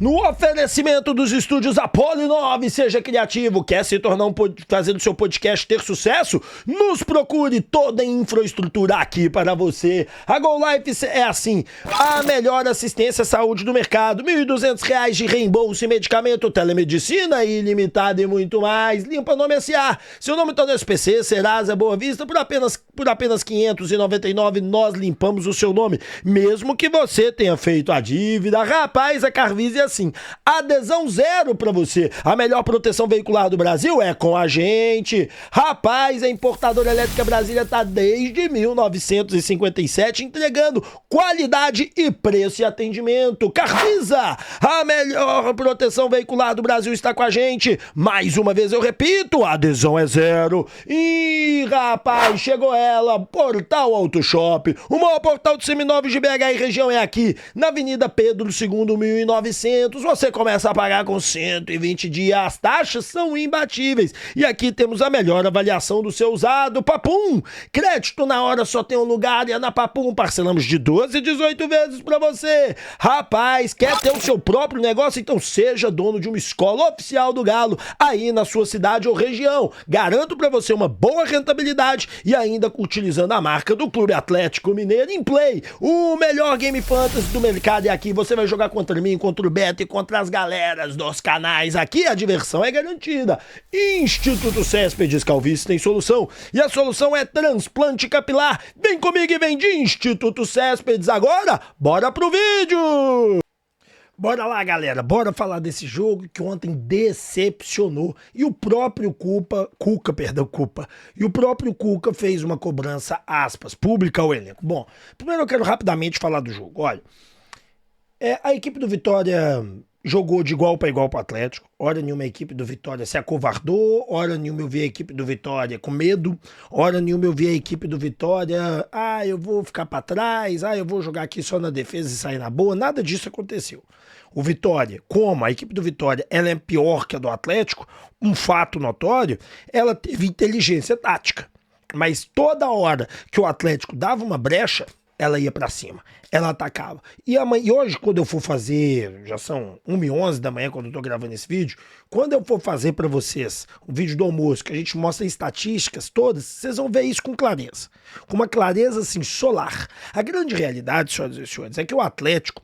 No oferecimento dos estúdios Apollo 9, seja criativo, quer se tornar fazer o seu podcast ter sucesso? Nos procure, toda a infraestrutura aqui para você. A Go Life é assim, a melhor assistência à saúde do mercado, R$ 1.200 de reembolso e medicamento, telemedicina ilimitada e muito mais. Limpa Nome S.A. Seu nome está no SPC, Serasa, Boa Vista, por apenas R$ 599 nós limpamos o seu nome, mesmo que você tenha feito a dívida. Rapaz, a Carvise é assim, adesão zero pra você. A melhor proteção veicular do Brasil é com a gente. Rapaz, a Importadora Elétrica Brasília tá desde 1957 entregando qualidade e preço e atendimento. Carvisa, a melhor proteção veicular do Brasil está com a gente. Mais uma vez eu repito, a adesão é zero. E rapaz, chegou ela, Portal Auto Shop, o maior portal de seminovos de BH e região é aqui, na Avenida Pedro II, 1900. Você começa a pagar com 120 dias, as taxas são imbatíveis. E aqui temos a melhor avaliação do seu usado. Papum, crédito na hora só tem um lugar e é na Papum. Parcelamos de 12 e 18 vezes pra você. Rapaz, quer ter o seu próprio negócio? Então seja dono de uma escola oficial do Galo aí na sua cidade ou região. Garanto pra você uma boa rentabilidade e ainda utilizando a marca do Clube Atlético Mineiro em Play. O melhor game fantasy do mercado é aqui. Você vai jogar contra mim, contra o Beto e contra as galeras dos canais. Aqui a diversão é garantida. Instituto Céspedes Calvície tem solução. E a solução é transplante capilar. Vem comigo e vem de Instituto Céspedes. Agora, bora pro vídeo! Bora lá, galera, bora falar desse jogo que ontem decepcionou. E o próprio Cuca fez uma cobrança, aspas, pública ao elenco. Bom, primeiro eu quero rapidamente falar do jogo. Olha, a equipe do Vitória jogou de igual para igual para o Atlético. Hora nenhuma a equipe do Vitória se acovardou, hora nenhuma eu vi a equipe do Vitória com medo, hora nenhuma eu vi a equipe do Vitória, eu vou ficar para trás, eu vou jogar aqui só na defesa e sair na boa. Nada disso aconteceu. O Vitória, como a equipe do Vitória ela é pior que a do Atlético, um fato notório, ela teve inteligência tática. Mas toda hora que o Atlético dava uma brecha, ela ia pra cima, ela atacava. E hoje, quando eu for fazer, já são 1h11 da manhã quando eu tô gravando esse vídeo, quando eu for fazer pra vocês o vídeo do almoço, que a gente mostra estatísticas todas, vocês vão ver isso com clareza. Com uma clareza, assim, solar. A grande realidade, senhoras e senhores, é que o Atlético,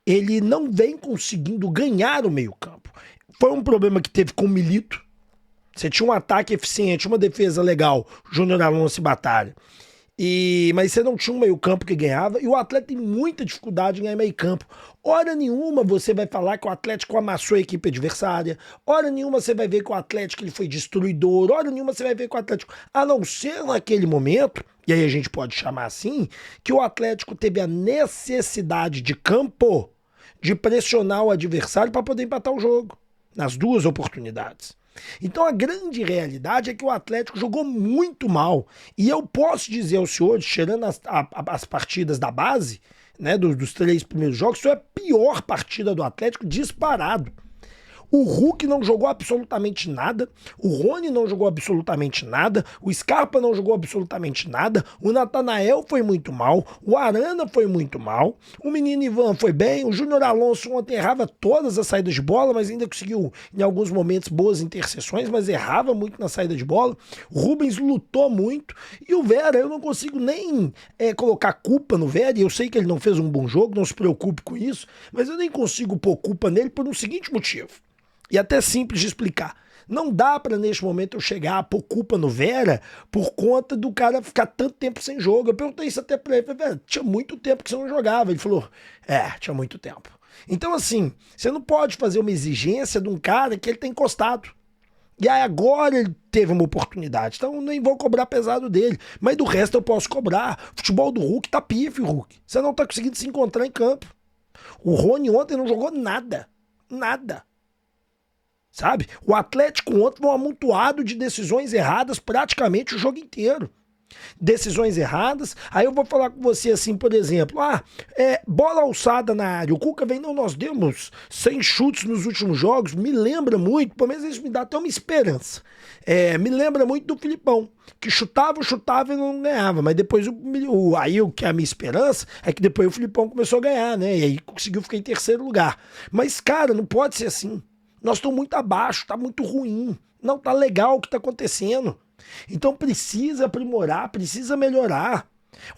ele não vem conseguindo ganhar o meio-campo. Foi um problema que teve com o Milito. Você tinha um ataque eficiente, uma defesa legal, Júnior Alonso e Batalha. Mas você não tinha um meio-campo que ganhava, e o Atlético tem muita dificuldade em ganhar meio-campo. Hora nenhuma você vai falar que o Atlético amassou a equipe adversária, hora nenhuma você vai ver que o Atlético ele foi destruidor, hora nenhuma você vai ver que o Atlético, a não ser naquele momento, e aí a gente pode chamar assim, que o Atlético teve a necessidade de campo de pressionar o adversário para poder empatar o jogo, nas duas oportunidades. Então a grande realidade é que o Atlético jogou muito mal. E eu posso dizer aos senhores, tirando as partidas da base, né, dos 3 primeiros jogos, isso é a pior partida do Atlético disparado. O Hulk não jogou absolutamente nada, o Rony não jogou absolutamente nada, o Scarpa não jogou absolutamente nada, o Natanael foi muito mal, o Arana foi muito mal, o menino Ivan foi bem, o Júnior Alonso ontem errava todas as saídas de bola, mas ainda conseguiu em alguns momentos boas interseções, mas errava muito na saída de bola. O Rubens lutou muito e o Vera, eu não consigo nem colocar culpa no Vera, e eu sei que ele não fez um bom jogo, não se preocupe com isso, mas eu nem consigo pôr culpa nele por um seguinte motivo. E até simples de explicar. Não dá pra neste momento eu chegar a pôr culpa no Vera por conta do cara ficar tanto tempo sem jogo. Eu perguntei isso até pra ele, falei, tinha muito tempo que você não jogava. Ele falou, tinha muito tempo. Então assim, você não pode fazer uma exigência de um cara que ele tem encostado. E aí agora ele teve uma oportunidade, então nem vou cobrar pesado dele. Mas do resto eu posso cobrar. O futebol do Hulk tá pífio, Hulk. Você não tá conseguindo se encontrar em campo. O Rony ontem não jogou nada. Nada. Sabe? O Atlético ontem foi um amontoado de decisões erradas praticamente o jogo inteiro. Decisões erradas. Aí eu vou falar com você assim, por exemplo, bola alçada na área. O Cuca vem, não, nós demos 100 chutes nos últimos jogos. Me lembra muito, pelo menos isso me dá até uma esperança. Me lembra muito do Filipão, que chutava e não ganhava. Mas depois, aí o que é a minha esperança é que depois o Filipão começou a ganhar, né? E aí conseguiu ficar em terceiro lugar. Mas, cara, não pode ser assim. Nós estamos muito abaixo, tá muito ruim. Não tá legal o que tá acontecendo. Então precisa aprimorar, precisa melhorar.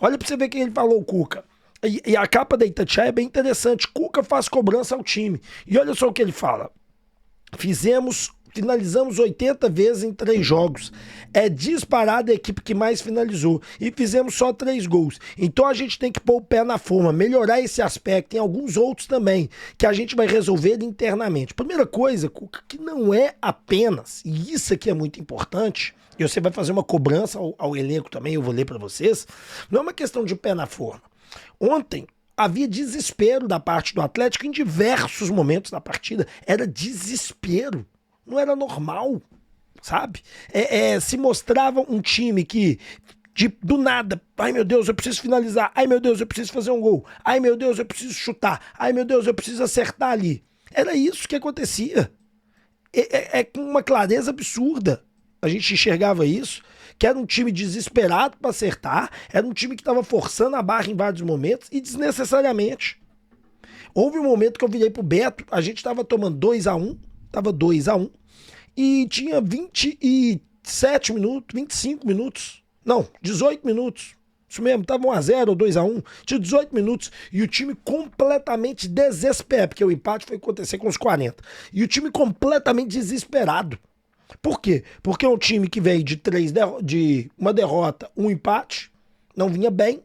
Olha pra você ver quem ele falou, o Cuca. E a capa da Itatiaia é bem interessante. Cuca faz cobrança ao time. E olha só o que ele fala. Finalizamos 80 vezes em 3 jogos. É disparada a equipe que mais finalizou. E fizemos só 3 gols. Então a gente tem que pôr o pé na forma, melhorar esse aspecto. Tem alguns outros também que a gente vai resolver internamente. Primeira coisa, Cuca, que não é apenas, e isso aqui é muito importante, e você vai fazer uma cobrança ao elenco também, eu vou ler para vocês, não é uma questão de pé na forma. Ontem, havia desespero da parte do Atlético em diversos momentos da partida. Era desespero. Não era normal, sabe? Se mostrava um time que, do nada, ai meu Deus, eu preciso finalizar, ai meu Deus, eu preciso fazer um gol, ai meu Deus, eu preciso chutar, ai meu Deus, eu preciso acertar ali. Era isso que acontecia. Com uma clareza absurda. A gente enxergava isso, que era um time desesperado para acertar, era um time que estava forçando a barra em vários momentos e desnecessariamente. Houve um momento que eu virei pro Beto, a gente estava tomando 2-1, tava 2-1, e tinha 27 minutos, 25 minutos, não, 18 minutos, isso mesmo, tava 1-0 ou 2-1, tinha 18 minutos, e o time completamente desesperado, porque o empate foi acontecer com os 40, e o time completamente desesperado. Por quê? Porque é um time que veio de uma derrota, um empate, não vinha bem.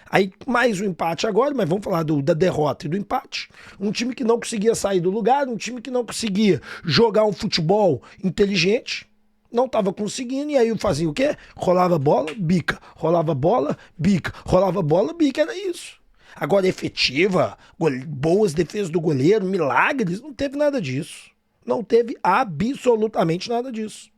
Aí mais um empate agora, mas vamos falar da derrota e do empate. Um time que não conseguia sair do lugar, um time que não conseguia jogar um futebol inteligente, não estava conseguindo, e aí fazia o quê? Rolava bola, bica, rolava bola, bica, rolava bola, bica, era isso. Agora efetiva, boas defesas do goleiro, milagres, não teve nada disso. Não teve absolutamente nada disso.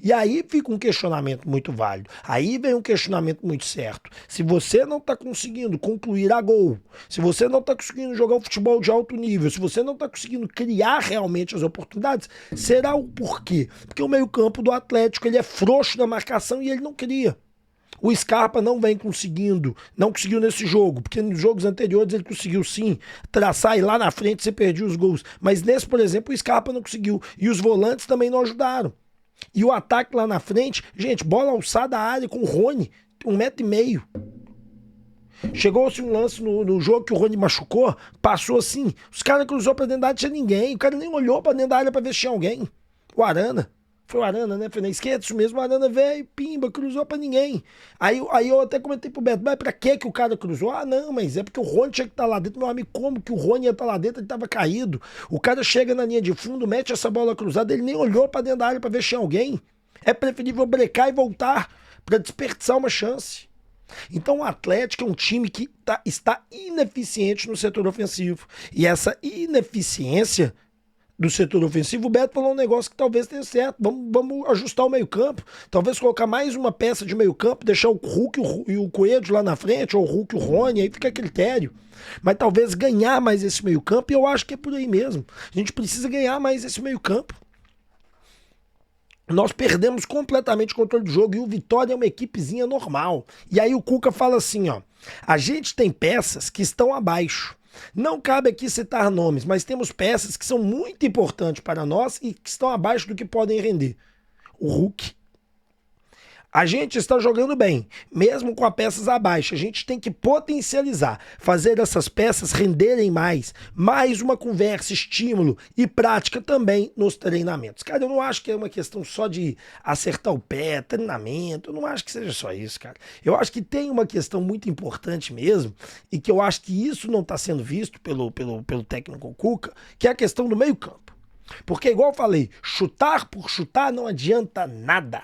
E aí fica um questionamento muito válido. Aí vem um questionamento muito certo. Se você não está conseguindo concluir a gol, se você não está conseguindo jogar um futebol de alto nível, se você não está conseguindo criar realmente as oportunidades, será o porquê? Porque o meio-campo do Atlético ele é frouxo na marcação e ele não cria. O Scarpa não vem conseguindo, não conseguiu nesse jogo, porque nos jogos anteriores ele conseguiu sim traçar e lá na frente você perdia os gols. Mas nesse, por exemplo, o Scarpa não conseguiu. E os volantes também não ajudaram. E o ataque lá na frente, gente, bola alçada à área com o Rony, 1,5 m. Chegou-se um lance no jogo que o Rony machucou, passou assim, os caras cruzou pra dentro da área, tinha ninguém, o cara nem olhou pra dentro da área pra ver se tinha alguém. O Arana. Foi o Arana, né? Foi na esquerda, isso mesmo. O Arana veio, pimba, cruzou pra ninguém. Aí eu até comentei pro Beto, mas pra que o cara cruzou? Ah, não, mas é porque o Rony tinha que estar lá dentro. Meu amigo, como que o Rony ia estar lá dentro? Ele tava caído. O cara chega na linha de fundo, mete essa bola cruzada, ele nem olhou pra dentro da área pra ver se tinha alguém. É preferível brecar e voltar pra desperdiçar uma chance. Então o Atlético é um time que está ineficiente no setor ofensivo. E essa ineficiência do setor ofensivo, o Beto falou um negócio que talvez tenha certo. Vamos ajustar o meio-campo. Talvez colocar mais uma peça de meio-campo, deixar o Hulk e o Coelho lá na frente, ou o Hulk e o Rony, aí fica a critério. Mas talvez ganhar mais esse meio-campo, e eu acho que é por aí mesmo. A gente precisa ganhar mais esse meio-campo. Nós perdemos completamente o controle do jogo e o Vitória é uma equipezinha normal. E aí o Cuca fala assim, ó, a gente tem peças que estão abaixo. Não cabe aqui citar nomes, mas temos peças que são muito importantes para nós e que estão abaixo do que podem render. O Hulk. A gente está jogando bem, mesmo com as peças abaixo. A gente tem que potencializar, fazer essas peças renderem mais. Mais uma conversa, estímulo e prática também nos treinamentos. Cara, eu não acho que é uma questão só de acertar o pé, treinamento. Eu não acho que seja só isso, cara. Eu acho que tem uma questão muito importante mesmo e que eu acho que isso não está sendo visto pelo técnico Cuca, que é a questão do meio-campo. Porque, igual eu falei, chutar por chutar não adianta nada.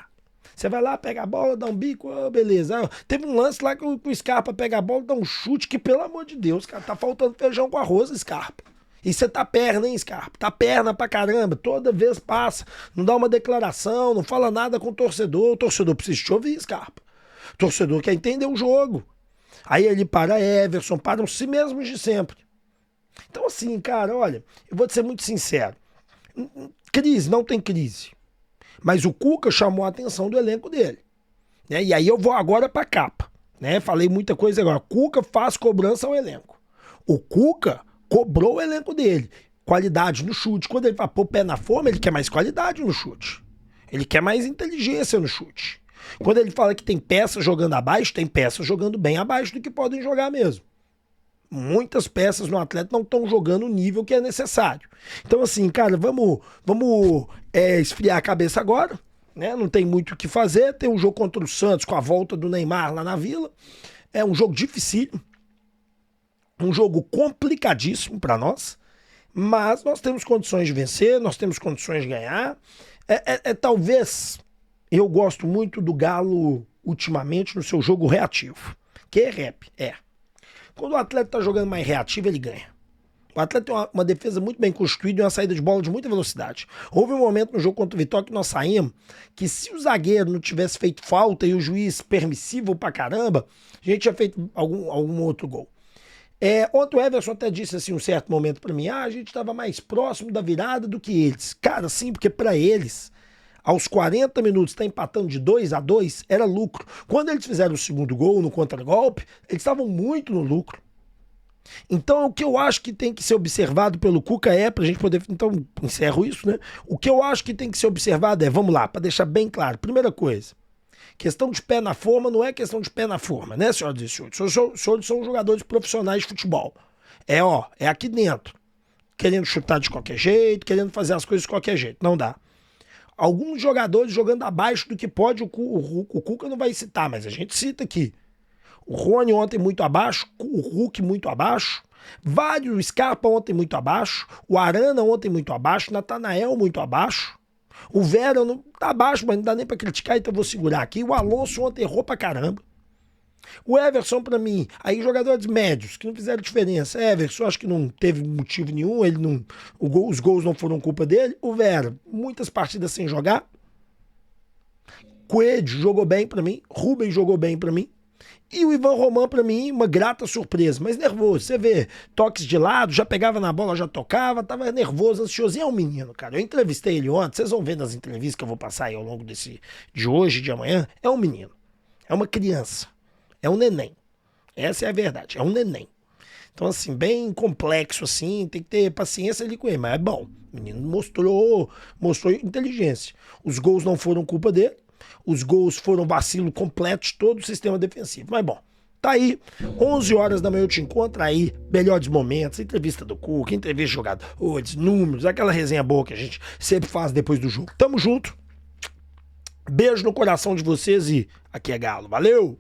Você vai lá, pega a bola, dá um bico, oh, beleza. Teve um lance lá que o Scarpa pega a bola, dá um chute que, pelo amor de Deus, cara, tá faltando feijão com arroz, Scarpa. E você tá perna, hein, Scarpa? Tá perna pra caramba, toda vez passa. Não dá uma declaração, não fala nada com o torcedor. O torcedor precisa te ouvir, Scarpa. O torcedor quer entender o jogo. Aí ele para Everson, param si mesmos de sempre. Então assim, cara, olha, eu vou te ser muito sincero. Crise, não tem crise. Mas o Cuca chamou a atenção do elenco dele. Né? E aí eu vou agora pra capa. Né? Falei muita coisa agora. Cuca faz cobrança ao elenco. O Cuca cobrou o elenco dele. Qualidade no chute. Quando ele vai pôr o pé na forma, ele quer mais qualidade no chute. Ele quer mais inteligência no chute. Quando ele fala que tem peças jogando abaixo, tem peças jogando bem abaixo do que podem jogar mesmo. Muitas peças no Atlético não estão jogando o nível que é necessário. Então, assim, cara, vamos esfriar a cabeça agora. Né? Não tem muito o que fazer. Tem um jogo contra o Santos com a volta do Neymar lá na Vila. É um jogo difícil. Um jogo complicadíssimo para nós. Mas nós temos condições de vencer, nós temos condições de ganhar. Talvez eu gosto muito do Galo ultimamente no seu jogo reativo. Que é rap, é. Quando o atleta tá jogando mais reativo, ele ganha. O atleta tem uma defesa muito bem construída e uma saída de bola de muita velocidade. Houve um momento no jogo contra o Vitória que nós saímos que se o zagueiro não tivesse feito falta e o juiz permissível pra caramba, a gente tinha feito algum outro gol. Ontem o Everson até disse assim um certo momento pra mim, a gente tava mais próximo da virada do que eles. Cara, sim, porque pra eles, aos 40 minutos, tá empatando de 2-2, era lucro. Quando eles fizeram o segundo gol no contragolpe, eles estavam muito no lucro. Então, o que eu acho que tem que ser observado pelo Cuca pra gente poder... Então, encerro isso, né? O que eu acho que tem que ser observado vamos lá, pra deixar bem claro. Primeira coisa, questão de pé na forma não é questão de pé na forma, né, senhoras e senhores? Os senhores são jogadores profissionais de futebol. É aqui dentro. Querendo chutar de qualquer jeito, querendo fazer as coisas de qualquer jeito. Não dá. Alguns jogadores jogando abaixo do que pode, o Cuca não vai citar, mas a gente cita aqui. O Rony ontem muito abaixo, o Hulk muito abaixo, o Scarpa ontem muito abaixo, o Arana ontem muito abaixo, o Natanael muito abaixo, o Vera não tá abaixo, mas não dá nem pra criticar, então eu vou segurar aqui. O Alonso ontem errou pra caramba. O Everson, pra mim, aí jogadores médios que não fizeram diferença. Everson, acho que não teve motivo nenhum, ele não, os gols não foram culpa dele. O Vera, muitas partidas sem jogar. Coelho jogou bem pra mim, Rubens jogou bem pra mim. E o Ivan Roman, pra mim, uma grata surpresa, mas nervoso. Você vê, toques de lado, já pegava na bola, já tocava, tava nervoso, ansioso. E é um menino, cara. Eu entrevistei ele ontem, vocês vão ver nas entrevistas que eu vou passar aí ao longo de hoje, de amanhã. É um menino, é uma criança, é um neném. Essa é a verdade, é um neném. Então, assim, bem complexo, assim, tem que ter paciência ali com ele. Mas é bom, o menino mostrou inteligência. Os gols não foram culpa dele. Os gols foram vacilo completo de todo o sistema defensivo. Mas bom, tá aí, 11 horas da manhã eu te encontro aí, melhores momentos, entrevista do Cuca, entrevista de jogadores, números, aquela resenha boa que a gente sempre faz depois do jogo. Tamo junto, beijo no coração de vocês e aqui é Galo, valeu!